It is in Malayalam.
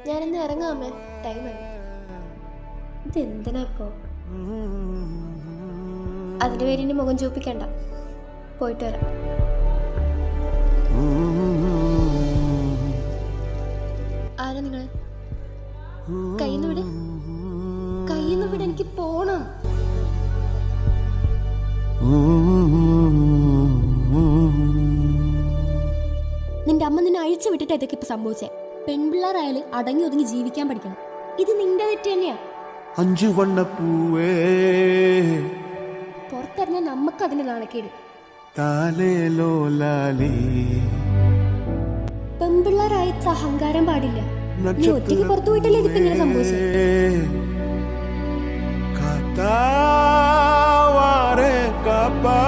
ഞാനിന്ന് ഇറങ്ങാമേ, ടൈമായി. ഇതെന്തിനാ ഇപ്പോ? അതിന്റെ പേരിന് മുഖം ചോപ്പിക്കണ്ട, പോയിട്ട് വരാം. ആരാ നിങ്ങള്? കയ്യിന്ന് വിട്, കയ്യിന്ന് വിട്, എനിക്ക് പോണം. നിന്റെ അമ്മ നിന്നെ അഴിച്ചു വിട്ടിട്ട് ഇതൊക്കെ ഇപ്പൊ സംഭവിച്ചേ. പെൺപിള്ളേരായാലും അടങ്ങി ഒതുങ്ങി ജീവിക്കാൻ പഠിക്കണം. ഇത് നിന്റെ തെറ്റ് തന്നെയാ. പുറത്തറിഞ്ഞാൽ നമുക്ക് അതിന് നാണക്കേട്. പെൺപിള്ളേരായച്ച അഹങ്കാരം പാടില്ല. നീ ഒറ്റയ്ക്ക് പുറത്തു പോയിട്ടല്ലേ ഇതിപ്പോ ഇങ്ങനെ സംഭവിച്ചത്. Kata ware kapa